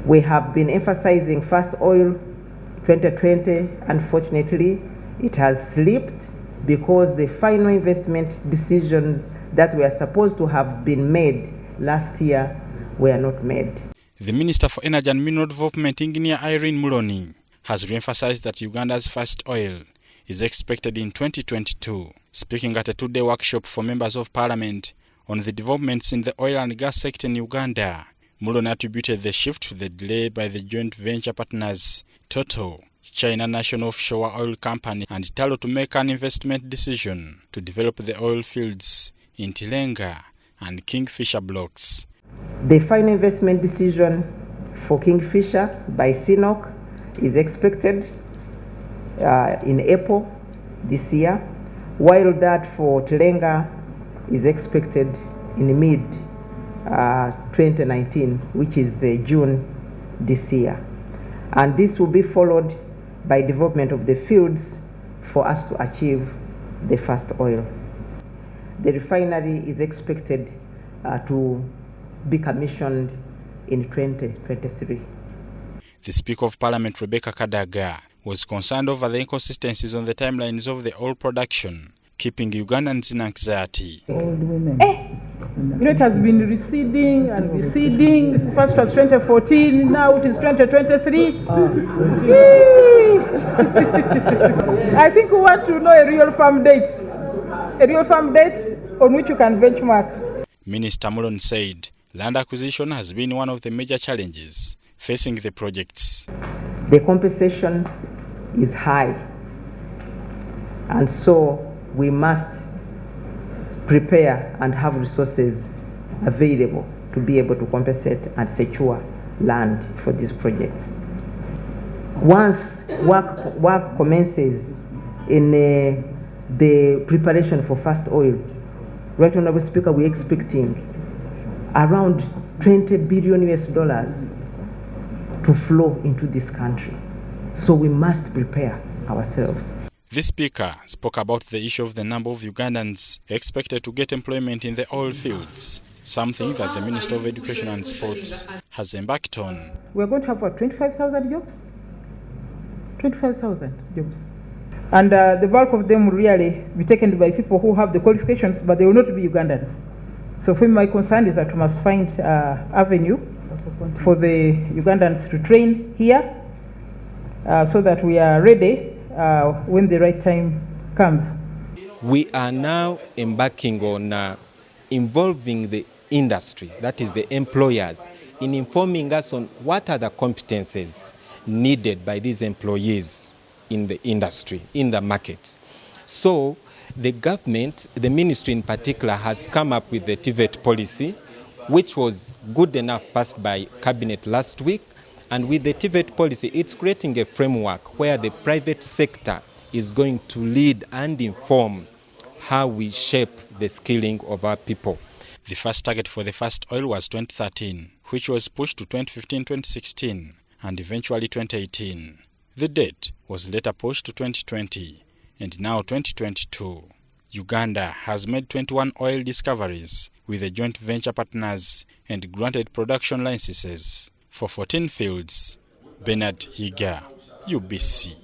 We have been emphasizing first oil 2020. Unfortunately, it has slipped because the final investment decisions that were supposed to have been made last year were not made. The Minister for Energy and Mineral Development, Engineer Irene Muloni, has re-emphasized that Uganda's first oil is expected in 2022. Speaking at a two-day workshop for members of parliament on the developments in the oil and gas sector in Uganda, Muloni attributed the shift to the delay by the joint venture partners Total, China National Offshore Oil Company, and Tullow to make an investment decision to develop the oil fields in Tilenga and Kingfisher blocks. The final investment decision for Kingfisher by CNOOC is expected in April this year, while that for Tilenga is expected in mid-2019, which is June this year. And this will be followed by development of the fields for us to achieve the first oil. The refinery is expected to be commissioned in 2023. The Speaker of Parliament, Rebecca Kadaga, was concerned over the inconsistencies on the timelines of the oil production, keeping Ugandans in anxiety. It has been receding and receding. First was 2014, now it is 2023. I think we want to know a real firm date on which you can benchmark. Minister Muloni said land acquisition has been one of the major challenges facing the projects. The compensation is high, and so we must prepare and have resources available to be able to compensate and secure land for these projects. Once work commences in the preparation for first oil, right, Honorable Speaker, we're expecting around $20 billion to flow into this country. So we must prepare ourselves. The Speaker spoke about the issue of the number of Ugandans expected to get employment in the oil fields, something that the Minister of Education and Sports has embarked on. We're going to have 25,000 jobs? 25,000 jobs. And the bulk of them will really be taken by people who have the qualifications, but they will not be Ugandans. So for me, my concern is that we must find avenue for the Ugandans to train here so that we are ready when the right time comes. We are now embarking on involving the industry, that is the employers, in informing us on what are the competences needed by these employees in the industry, in the markets. So the government, the ministry in particular, has come up with the TVET policy, which was good enough passed by cabinet last week. And with the TVET policy, it's creating a framework where the private sector is going to lead and inform how we shape the skilling of our people. The first target for the first oil was 2013, which was pushed to 2015-2016 and eventually 2018. The date was later pushed to 2020 and now 2022. Uganda has made 21 oil discoveries with the joint venture partners and granted production licenses for 14 fields. Bernard Higa, UBC.